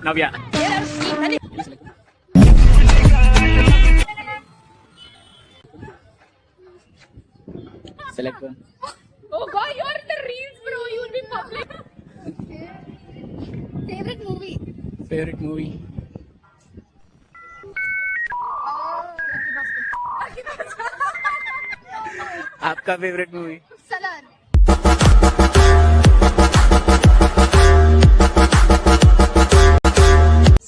Navya. Select one. Oh God, you're in the reels, bro. You'll be public. Favorite movie? Favorite movie? आपका favourite movie? Salar.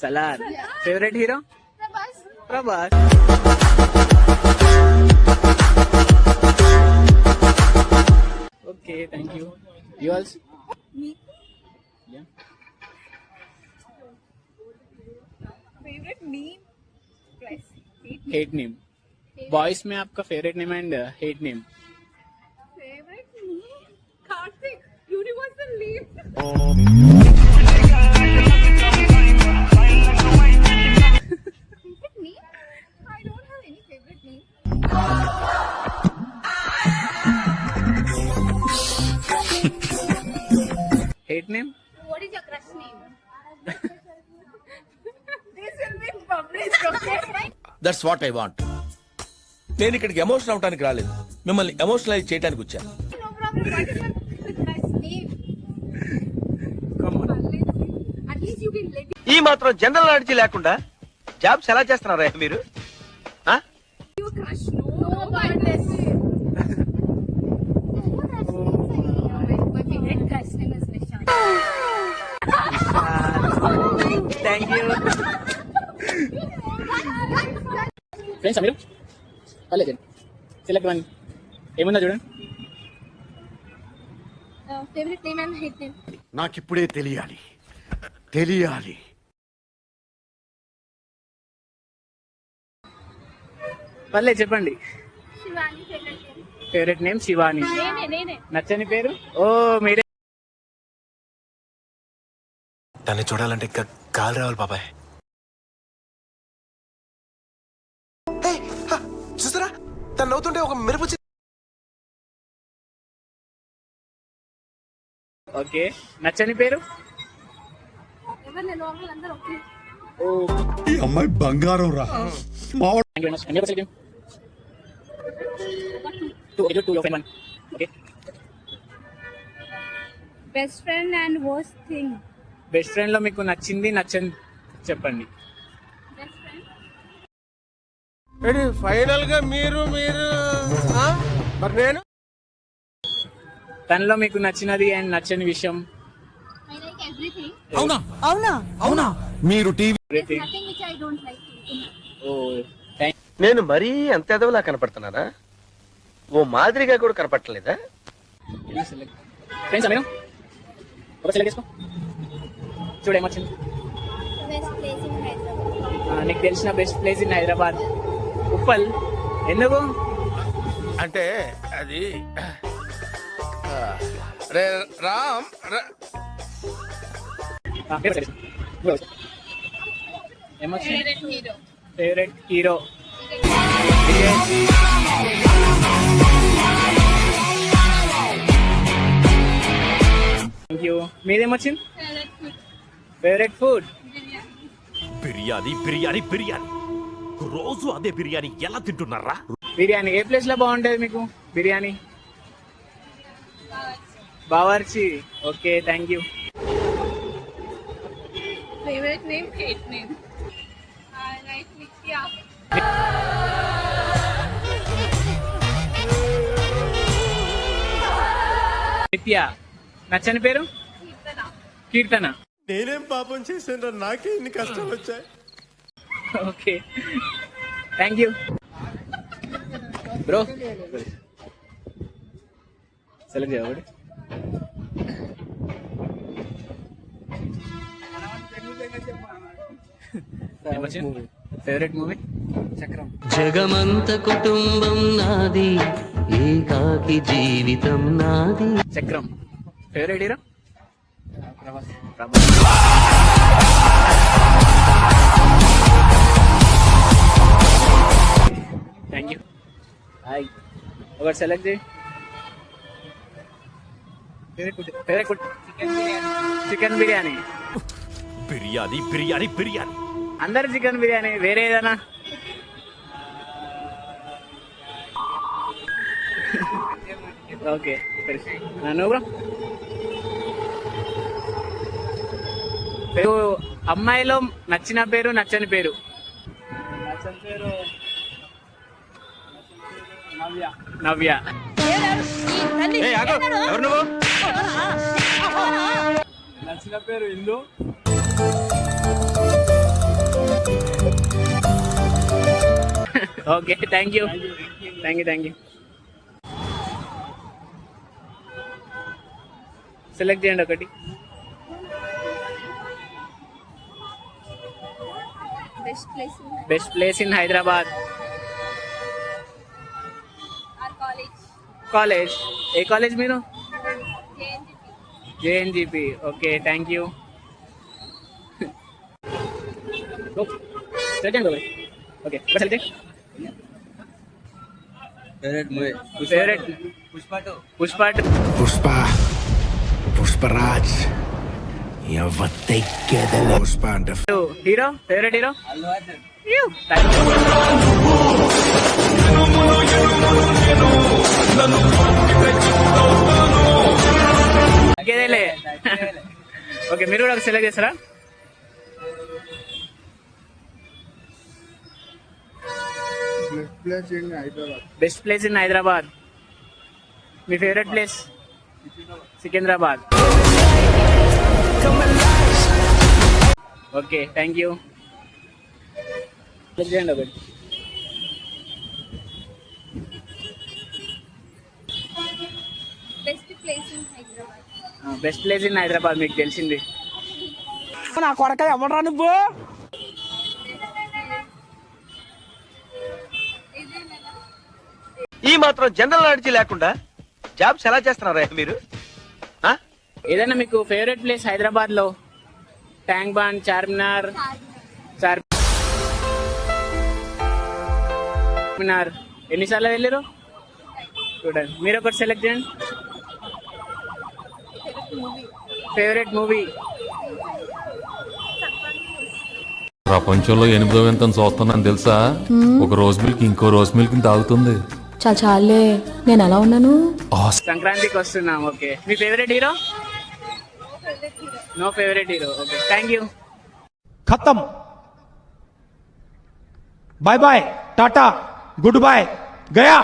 Salaar. Favourite hero? Prabhas. Prabhas. Okay, thank you. Yours? Me. Yeah. Favorite meme? Press. Hate name. Boys में आपका favourite name and hate name? Favorite meme? Karthik. Universal Leap. Favorite meme? I don't have any favorite meme. Hate name? What is your crush name? This will be published, okay? That's what I want. నేను ఇక్కడికి emotional అవడానికి రాలేదు, మిమ్మల్ని emotionalise చేయడానికి వచ్చాను. No problem. What is your crush name? Come on. At least you can let ఈ మాత్రం general knowledge లేకుండా జాబ్స్ ఎలా చేస్తున్నారా మీరు? you crush. No, but this. My favorite crush name is Nishant. Thank you. Friends మీరు పర్లేదు select one. ఏముందా చూడండి. Favorite name and hate name. నాకిప్పుడే తెలియాలి తెలియాలి. పర్లేదు చెప్పండి. Shivani favorite name. Favourite name Shivani. నేనే. నచ్చని పేరు? ఓ మీరే. దాన్ని చూడాలంటే ఇంకా కాలు రావాలి బాబాయ్. చూసారా తను నవ్వుతుంటే ఒక మెరుపు ఓకే. నచ్చని పేరు? ఎవరు నేను వాళ్ళందరూ ఓకే. ఓ ఈ అమ్మాయి బంగారం రా. మావాడు థ్యాంక్ యూ వెరీ మచ్. ఎన్ని ఒకసారి two okay two one okay. Best friend and worst thing. Best friend లో మీకు నచ్చింది నచ్చని చెప్పండి. Best friend. ఫైనల్ గా మీరు మరి నేను తనలో మీకు నచ్చినది అండ్ నచ్చని విషయం? I like everything. అవునా మీరు TV Everything. Nothing which I don't like. ఓ థ్యాంక్ నేను మరీ అంత ఎదవలా కనపడుతున్నారా? ఓ మాదిరిగా కూడా కనపడలేదా? యూ. ఫ్రెండ్స్ మీరు ఒక సెలెక్ట్ చేసుకో. చూడు ఏమొచ్చింది. Best place in Hyderabad. నీకు తెలిసిన best place in Hyderabad? Uppal. ఎందుకు? అంటే అది రే రామ్ ఏమొచ్చింది? Favorite hero. Favourite hero? Thank you. మీదేమొచ్చింది? Favorite food. Favourite food? Biryani. Biryani biryani రోజు అదే బిర్యానీ ఎలా తింటున్నారా? బిర్యానీ. ఏ ప్లేస్ లో బాగుంటది మీకు biryani? Bawarchi. Okay thank you. Favorite name, hate name. I like Nitya. నిత్య. నచ్చని పేరు? Kirtana. కీర్తన. నేనేం పాపం చేశాను, నాకే ఇన్ని కష్టాలు వచ్చాయి. Okay thank you bro. Select చేయబడి ఫేవరెట్ మూవీ? చక్రం. జగమంత కుటుంబం నాది, ఏకాకి జీవితం నాది. చక్రం. Favourite hero? Prabhas. Thank you. Hi. ఒకటి సెలెక్ట్ చేయి. Favourite food? Chicken biryani. Biryani biryani biryani. అందరు చికెన్ బిర్యానీ, వేరే ఏదైనా? ఓకే నువ్వు బ్రో? పేరు అమ్మాయిలో నచ్చిన పేరు, నచ్చని పేరు? నచ్చని పేరు నవ్య. ఎవరు నువ్వు? నచ్చిన పేరు Indu. Okay thank you. Select చేయండి ఒకటి. Best place in best place in Hyderabad. our college. College? ఏ కాలేజ్ మీరు? JNGP. JNGP. Okay thank you. Select చేయండి ఒకటి. ఓకే సెలెక్ట్ చేయండి. ఫేవరెట్ పుష్ప 2. పుష్పరాజ్ పుష్ప అంటే హీరో, ఫేవరెట్ హీరో? తగ్గేదేలే. ఓకే మీరు కూడా సెలెక్ట్ చేస్తారా? Best place in Hyderabad. మీ favourite place? Secunderabad. Okay thank you. చేయండి ఒకటి. Best place in Hyderabad. Best place in Hyderabad మీకు తెలిసింది. నా కొడక ఎవడరా నువ్వు? ఈ మాత్రం జనరల్ నాలెడ్జ్ లేకుండా జాబ్స్ ఎలా చేస్తున్నారా మీరు? ఆ? ఏదైనా మీకు ఫేవరెట్ ప్లేస్ హైదరాబాద్ లో? Tank bund, Charminar. చార్మినార్ ఎన్నిసార్లు వెళ్ళారు? చూడండి మీరు ఒకటి సెలెక్ట్ చేయండి. Favourite movie? ప్రపంచంలో 8వ వింతను చూస్తున్నాను తెలుసా? ఒక రోజ్ మిల్క్ ఇంకో రోజ్ మిల్క్ తాగుతుంది. చాలే నేను ఎలా ఉన్నాను? సంక్రాంతికి వస్తున్నాం. ఓకే మీ favourite hero? No favourite hero. Okay thank you. खत्म. Bye bye, tata, goodbye, गया.